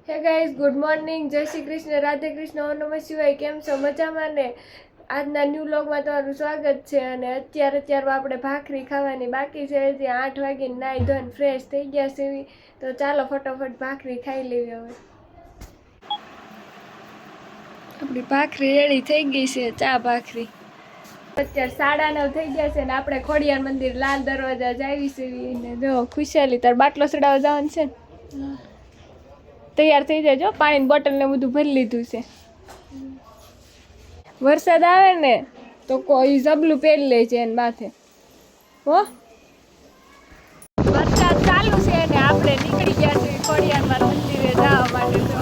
Hey guys, good morning, જય શ્રી કૃષ્ણ, રાધે કૃષ્ણ, ઓમ નમઃ શિવાય. કેમ છો? મજામાં ને? આજના ન્યૂ વ્લોગમાં તમારું સ્વાગત છે. અને અત્યારે આપણે ભાખરી ખાવાની બાકી છે. જે 8 વાગે નાઈ ધોઈને ફ્રેશ થઈ ગયા છે. તો ચાલો ફટાફટ ભાખરી ખાઈ લેવી. હવે આપણી ભાખરી રેડી થઈ ગઈ છે, ચા ભાખરી. અત્યારે 9:30 થઈ ગયા છે ને આપણે ખોડિયાર મંદિર લાલ દરવાજા જાવી છે. ને જો ખુશાલી તાર બાટલો ચડાવવા જવાનું છે ને, તૈયાર થઈ જાજો. પાણીની બોટલ ને બધું ભરી લીધું છે. વરસાદ આવે ને તો કોઈ જબલું પહેરી લે છે એને માથે. હો, વરસાદ ચાલુ છે ને આપણે નીકળી ગયા છે ખોડિયાર મંદિરે જવા માટે. જો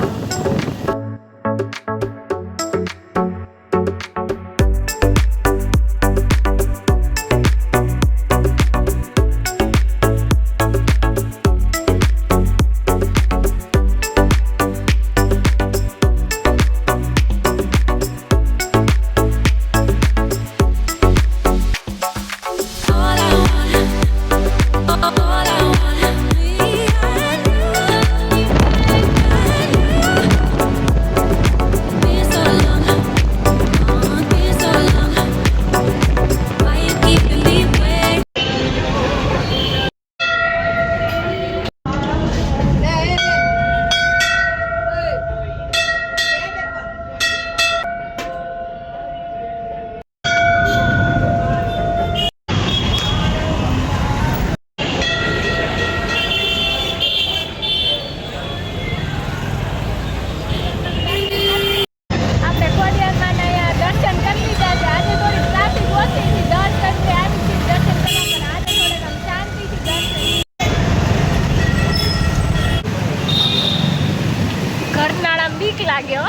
લાગ્યો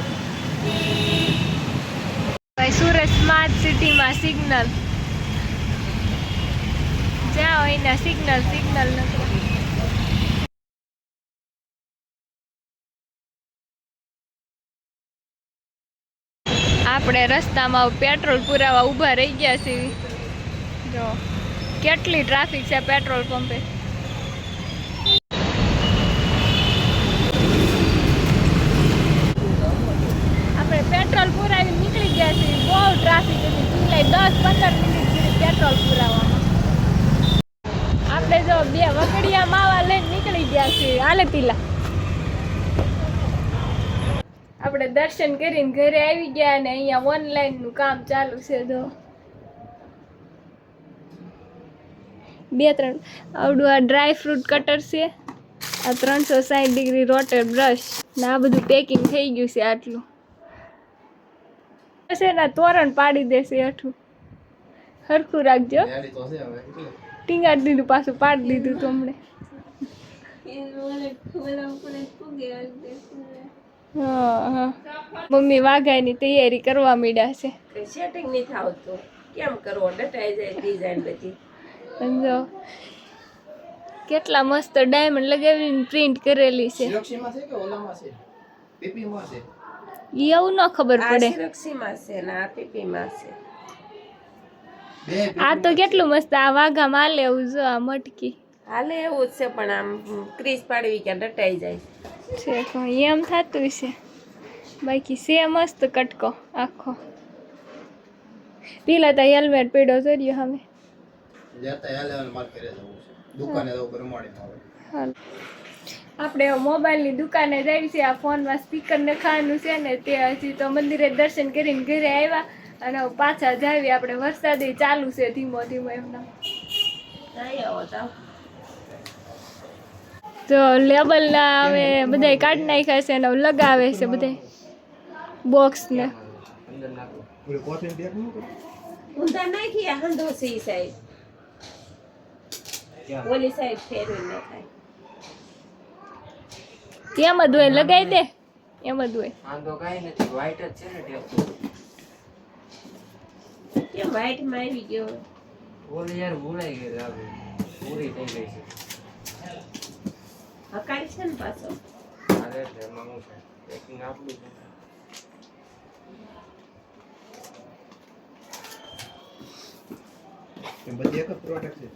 ભાઈ. સુરત સ્માર્ટ સિટીમાં સિગ્નલ જ્યાં હોય ને સિગ્નલ નથી. આપણે રસ્તામાં પેટ્રોલ પુરાવા ઊભા રહી ગયા છીએ. જો કેટલી ટ્રાફિક છે પેટ્રોલ પંપે. પેટ્રોલ પુરાવી નીકળી ગયા છે. બહુ ટ્રાફિક હતી. 10-15 મિનિટ પેટ્રોલ પુરાવામાં. આપણે જો 2 વગડિયા માવા લઈને નીકળી ગયા છે. હાલે પીલા આપણે દર્શન કરીને ઘરે આવી ગયા અને અહીંયા ઓનલાઈન નું કામ ચાલુ છે. જો 2-3 આવડું આ ડ્રાય ફ્રૂટ કટર છે. આ 360 ડિગ્રી રોટેટ બ્રશ ને આ બધું પેકિંગ થઈ ગયું છે. આટલું છે તોરણ પાડી દેશે. અઠું હરખું રાખજો. ટીંગાડી દીધું, પાછું પાડી દીધું. તો હમણે મમ્મી વાઘાઈની તૈયારી કરવા માંડ્યા છે. સેટિંગ નહીં થાવતું, કેમ કરવો? ડટાઈ જાય ડિઝાઇન બધી. સમજો કેટલા મસ્ત ડાયમંડ લગાવીને પ્રિન્ટ કરેલી છે. એવું ન ખબર પડે. આ તો કેટલું મસ્ત. આ વાઘા માલે એવું. જો આ મટકી હાલે એવું જ છે, પણ આમ ક્રીઝ પાડવી કે ડટાઈ જાય છે. એમ થતું છે. બાકી છે મસ્ત કટકો આખો. પેલા તો હેલ્મેટ પડ્યો જોયો હવે. આપણે મોબાઈલની દુકાને જઈએ છીએ. આ ફોનમાં સ્પીકર નખાવાનું છે ને તે હજી તો મંદિરે દર્શન કરીને ઘરે આવ્યા અને પાછા જાવી. આપણે વરસાદ ચાલુ છે ધીમો ધીમો. એમના તો લેબલ ના હવે બધા કાઢી નાખ્યા છે ને લગાવે છે બધા બોક્સ ને. ઓલી સાઈડ ફેરવી નાખાય. એમ જ હોય, લગાવી દે. એમ જ હોય. વાંધો કાંઈ નથી. વ્હાઈટ જ છે ને ટેપ. કેમ વ્હાઈટ માં આવી ગયો? ઓલી યાર ભૂલાઈ ગઈ. લાગે પૂરી થઈ ગઈ છે. હકાઈ છે ને પાછો. હાલે છે એમાં હું છે પેકિંગ આપલું છે. એ બધી એક જ પ્રોડક્ટ છે.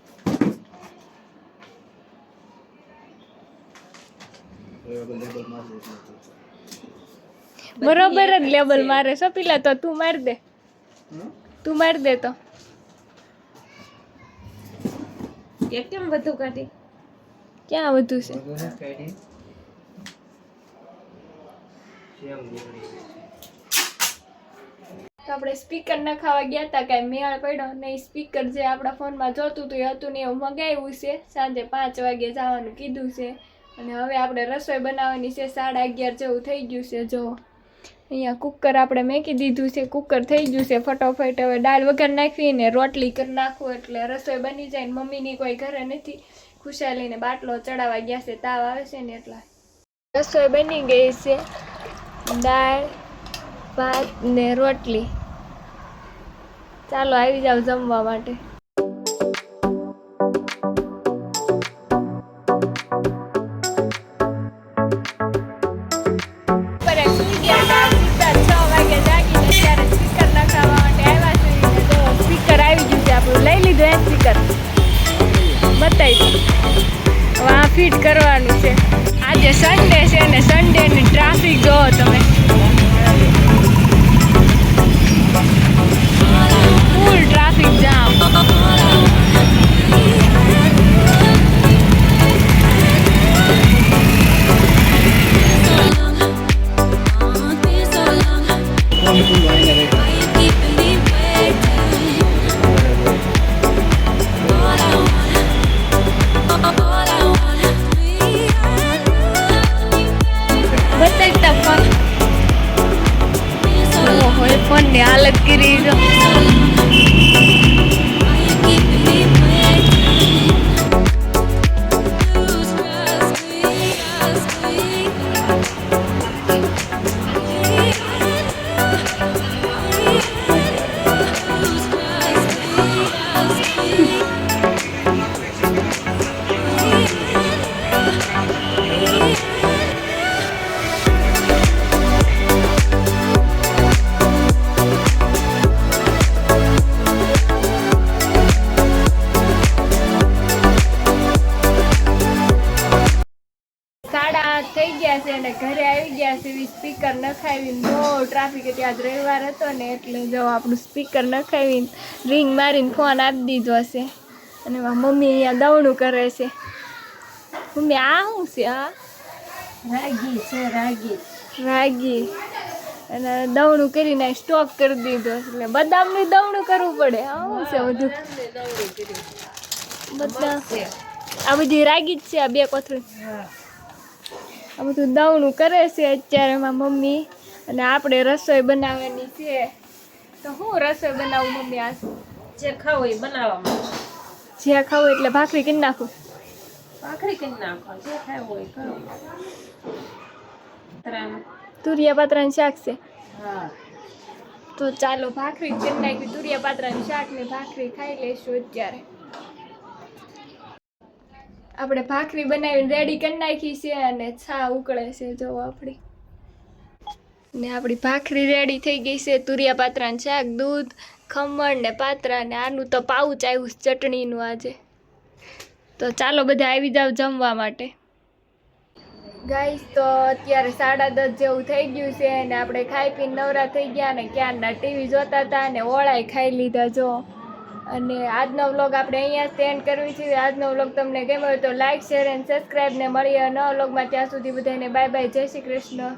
બરોબર જ લેબલ મારે છો પેલા તો તું માર દે તું માર દે તો એ કેમ બધું કાઢી ક્યાં વધુ છે તો આપણે સ્પીકર નખાવા ગયા હતા કાંઈ મેળ પડ્યો નહીં સ્પીકર જે આપણા ફોનમાં જોતું હતું એ હતું ને એવું મગાવ્યું છે સાંજે 5 વાગે જવાનું કીધું છે અને હવે આપણે રસોઈ બનાવવાની છે 11:30 જેવું થઈ ગયું છે જો અહીંયા કુકર આપણે મેકી દીધું છે કુકર થઈ ગયું છે ફટોફટ હવે દાળ વઘાર નાખીને રોટલી કરી નાખું એટલે રસોઈ બની જાય ને મમ્મીની કોઈ ઘરે નથી ખુશાલીને બાટલો ચડાવવા ગયા છે તાવ આવે છે ને એટલા રસોઈ બની ગઈ છે દાળ ભાત ને રોટલી ચાલો આવી જાવ જમવા માટે ફિટ કરવાનું છે આજે સન્ડે છે ને સન્ડેની ટ્રાફિક જોવો તમે ફૂલ ટ્રાફિક જામ ફોન ની હાલત કરી દો થઈ ગયા છે અને ઘરે આવી ગયા છે સ્પીકર નખાવીને બહુ ટ્રાફિક હતી આજ રવિવાર હતો ને એટલે જો આપણું સ્પીકર નખાવીને રિંગ મારીને ફોન આપી દીધો છે અને મમ્મી અહીંયા દવણું કરે છે મમ્મી આ શું છે આ રાગી છે રાગી રાગી અને દવણું કરીને સ્ટોપ કરી દીધો એટલે બદામનું દવણું કરવું પડે શું છે બધું બધા આ બધી રાગી જ છે આ બે કોથળી આ બધું દવણું કરે છે અત્યારે એમાં મમ્મી અને આપણે રસોઈ બનાવવાની છે તો હું રસોઈ બનાવું મમ્મી આ જે ખાવું એ બનાવવામાં જે ખાવું એટલે ભાખરી કરી નાખું ભાખરી કરી નાખો જે ખાવું હોય કરો તુરિયા પાત્રાનું શાક છે હા તો ચાલો ભાખરી કરી નાખી તુરિયા પાત્રાનું શાક ને ભાખરી ખાઈ લઈશું અત્યારે આપણે ભાખરી બનાવીને રેડી કરી નાખી છે અને છા ઉકળે છે જો આપણી ને આપણી ભાખરી રેડી થઈ ગઈ છે તુરિયા પાત્રાનું શાક દૂધ ખમણ ને પાત્રા ને આનું તો પાઉચ આવ્યું છે ચટણીનું આજે તો ચાલો બધા આવી જાવ જમવા માટે ગાઈસ તો અત્યારે 10:30 જેવું થઈ ગયું છે અને આપણે ખાઈ પીને નવરા થઈ ગયા ને ક્યારના ટીવી જોતા હતા ને ઓળાઈ ખાઈ લીધા જો અને આજનો વ્લોગ આપણે અહીંયા સ્ટેન્ડ કરવી છે આજનો વ્લોગ તમને ગમ્યો હોય તો લાઈક શેર એન્ડ સબસ્ક્રાઈબ ને મળીએ નવા વ્લોગમાં ત્યાં સુધી બધાને બાય બાય જય શ્રી કૃષ્ણ